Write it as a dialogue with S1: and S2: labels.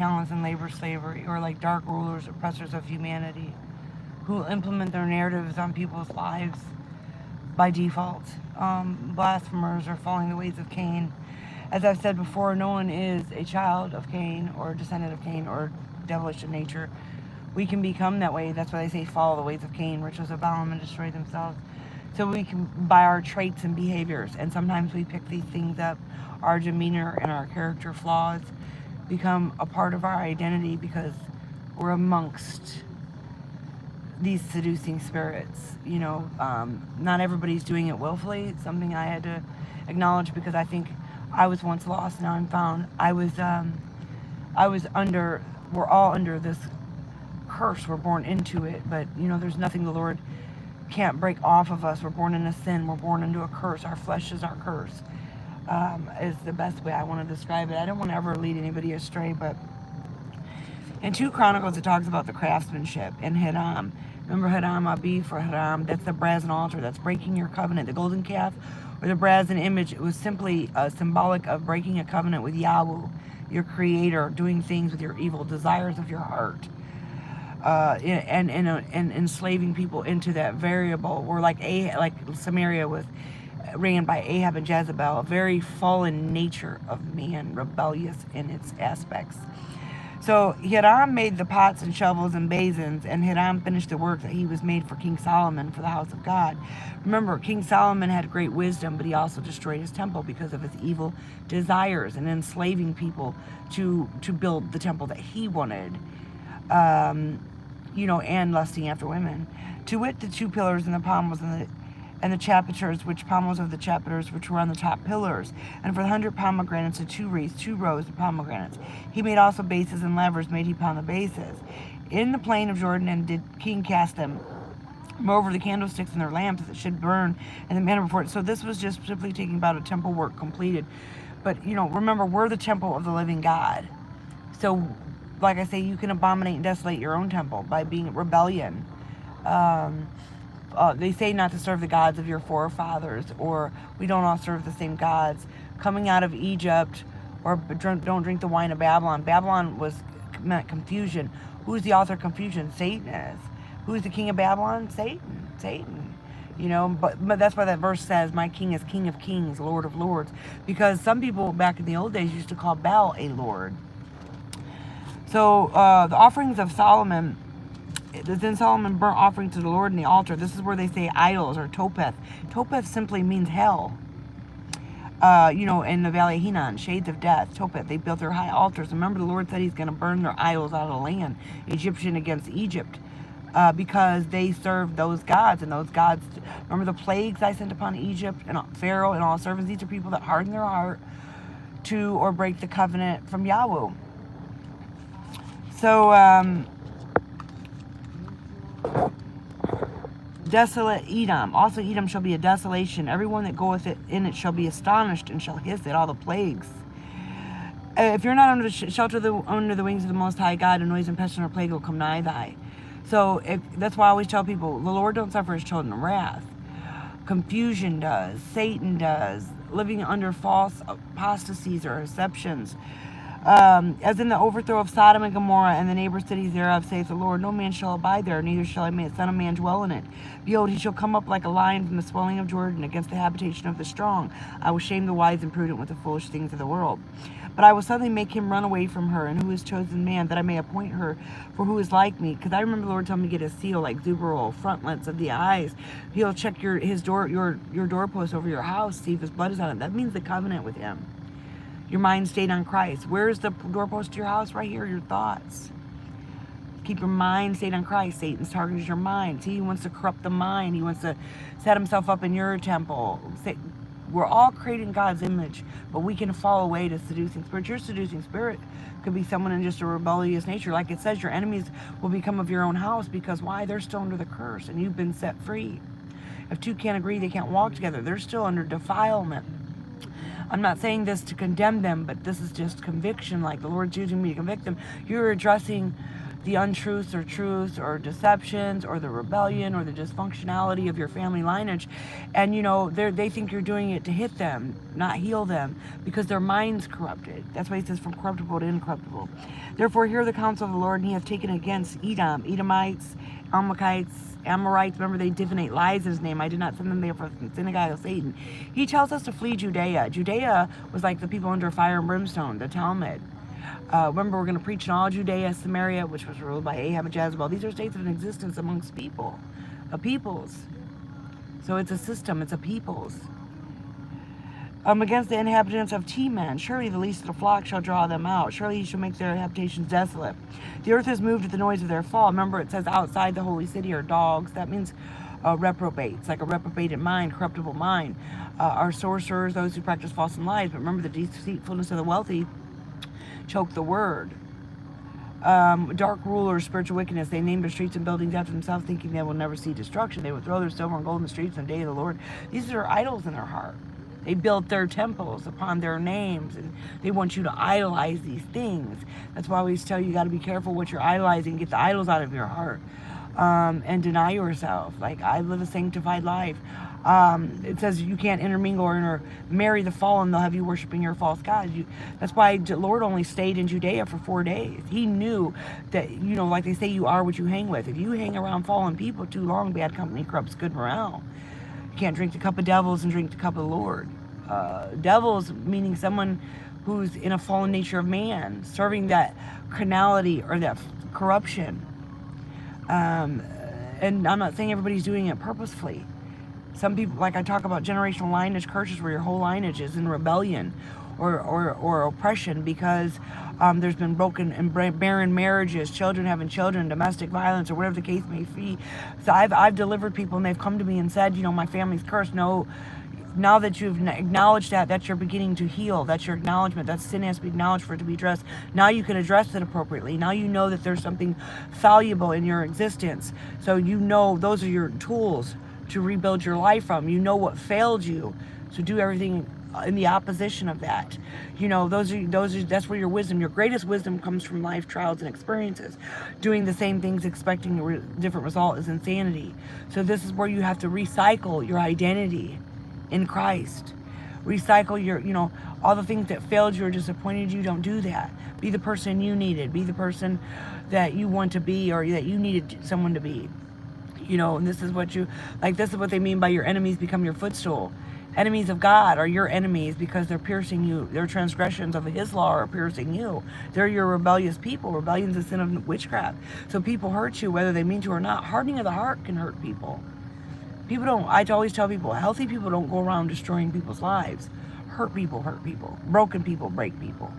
S1: talents in labor slavery, or like dark rulers, oppressors of humanity, who implement their narratives on people's lives by default. Blasphemers are following the ways of Cain. As I've said before, no one is a child of Cain or a descendant of Cain or devilish in nature. We can become that way. That's why they say follow the ways of Cain, rituals of Balaam, and destroy themselves. So we can, by our traits and behaviors, and sometimes we pick these things up, our demeanor and our character flaws become a part of our identity because we're amongst these seducing spirits. Not everybody's doing it willfully. It's something I had to acknowledge because I think I was once lost, now I'm found. I was under, we're all under this curse. We're born into it, but there's nothing the Lord can't break off of us. We're born into sin. We're born into a curse. Our flesh is our curse. Is the best way I want to describe it. I don't want to ever lead anybody astray, but in 2 Chronicles it talks about the craftsmanship in Hiram. Remember Hiram Abi for Hiram? That's the brazen altar. That's breaking your covenant. The golden calf or the brazen image, it was simply symbolic of breaking a covenant with Yahweh, your creator, doing things with your evil desires of your heart. And enslaving people into that variable, or like Samaria was ran by Ahab and Jezebel, a very fallen nature of man, rebellious in its aspects. So Hiram made the pots and shovels and basins, and Hiram finished the work that he was made for King Solomon for the house of God. Remember, King Solomon had great wisdom, but he also destroyed his temple because of his evil desires and enslaving people to build the temple that he wanted. And lusting after women. To wit, the 2 pillars and the pommels and the chapiters, which pommels of the chapiters, which were on the top pillars, and for the 100 pomegranates, the 2 wreaths, 2 rows of pomegranates. He made also bases and levers, made he upon the bases. In the plain of Jordan, and did king cast them. Moreover, the candlesticks and their lamps that should burn, and the manner before it. So this was just simply taking about a temple work completed. But remember, we're the temple of the living God. So, like I say, you can abominate and desolate your own temple by being rebellion. They say not to serve the gods of your forefathers, or we don't all serve the same gods. Coming out of Egypt, or don't drink the wine of Babylon. Babylon meant confusion. Who's the author of confusion? Satan is. Who's the king of Babylon? Satan. But that's why that verse says, my king is King of Kings, Lord of Lords. Because some people back in the old days used to call Baal a lord. So the offerings of Solomon, then Solomon burnt offerings to the Lord in the altar. This is where they say idols or topeth. Topeth simply means hell. In the valley of Hinnom, shades of death, Tophet, they built their high altars. Remember, the Lord said he's going to burn their idols out of the land, Egyptian against Egypt, because they served those gods. And those gods, remember the plagues I sent upon Egypt and Pharaoh and all servants? These are people that harden their heart to or break the covenant from Yahweh. So, desolate Edom. Also Edom shall be a desolation. Everyone that goeth in it shall be astonished and shall hiss at all the plagues. If you're not under the shelter under the wings of the Most High God, a noise and pestilence or plague will come nigh thy. So that's why I always tell people, the Lord don't suffer his children wrath. Confusion does. Satan does. Living under false apostasies or deceptions. As in the overthrow of Sodom and Gomorrah and the neighbor cities thereof, saith the Lord, no man shall abide there, neither shall a son of man dwell in it. Behold, he shall come up like a lion from the swelling of Jordan against the habitation of the strong. I will shame the wise and prudent with the foolish things of the world. But I will suddenly make him run away from her, and who is chosen man, that I may appoint her for who is like me. Because I remember the Lord telling me to get a seal like Zubarol, frontlets of the eyes. He'll check your doorpost over your house, see if his blood is on it. That means the covenant with him. Your mind stayed on Christ. Where's the doorpost to your house? Right here, your thoughts. Keep your mind stayed on Christ. Satan's target is your mind. See, he wants to corrupt the mind. He wants to set himself up in your temple. We're all created in God's image, but we can fall away to seducing spirits. Your seducing spirit could be someone in just a rebellious nature. Like it says, your enemies will become of your own house, because why? They're still under the curse, and you've been set free. If two can't agree, they can't walk together. They're still under defilement. I'm not saying this to condemn them, but this is just conviction. Like the Lord's using me to convict them. You're addressing the untruths or truths or deceptions or the rebellion or the dysfunctionality of your family lineage. And they think you're doing it to hit them, not heal them, because their mind's corrupted. That's why he says from corruptible to incorruptible. Therefore hear the counsel of the Lord, and he hath taken against Edom, Edomites, Amalekites, Amorites. Remember, they divinate lies in his name. I did not send them there from the synagogue of Satan. He tells us to flee Judea. Judea was like the people under fire and brimstone, the Talmud. Remember, we're going to preach in all Judea, Samaria, which was ruled by Ahab and Jezebel. These are states of existence amongst people, a peoples. So it's a system, it's a peoples. Against the inhabitants of Teman, surely the least of the flock shall draw them out. Surely he shall make their habitations desolate. The earth is moved at the noise of their fall. Remember, it says outside the holy city are dogs. That means reprobates, like a reprobated mind, corruptible mind. Are sorcerers, those who practice false and lies. But remember, the deceitfulness of the wealthy choke the word. Dark rulers, spiritual wickedness, they name their streets and buildings after themselves, thinking they will never see destruction. They will throw their silver and gold in the streets on the day of the Lord. These are idols in their heart. They built their temples upon their names, and they want you to idolize these things. That's why I always tell you, you got to be careful what you're idolizing. Get the idols out of your heart, and deny yourself. Like, I live a sanctified life. It says you can't intermingle or intermarry the fallen. They'll have you worshiping your false gods. That's why the Lord only stayed in Judea for 4 days. He knew that, like they say, you are what you hang with. If you hang around fallen people too long, bad company corrupts good morale. You can't drink the cup of devils and drink the cup of the Lord. Devils meaning someone who's in a fallen nature of man, serving that carnality or that corruption. And I'm not saying everybody's doing it purposefully. Some people, like I talk about generational lineage curses, where your whole lineage is in rebellion or oppression because there's been broken and barren marriages, children having children, domestic violence, or whatever the case may be. So I've delivered people, and they've come to me and said, my family's cursed. No, now that you've acknowledged that, that's your beginning to heal. That's your acknowledgement. That sin has to be acknowledged for it to be addressed. Now you can address it appropriately. Now you know that there's something valuable in your existence. So those are your tools to rebuild your life from. You know what failed you, so do everything in the opposition of that. That's where your greatest wisdom comes from. Life trials and experiences. Doing the same things expecting a different result is insanity. So this is where you have to recycle your identity in Christ. Recycle your, all the things that failed you or disappointed you. Don't do that. Be the person you needed. Be the person that you want to be, or that you needed someone to be. And this is what this is what they mean by your enemies become your footstool. Enemies of God are your enemies because they're piercing you. Their transgressions of his law are piercing you. They're your rebellious people. Rebellion is a sin of witchcraft. So people hurt you whether they mean to or not. Hardening of the heart can hurt people. I always tell people, healthy people don't go around destroying people's lives. Hurt people hurt people. Broken people break people.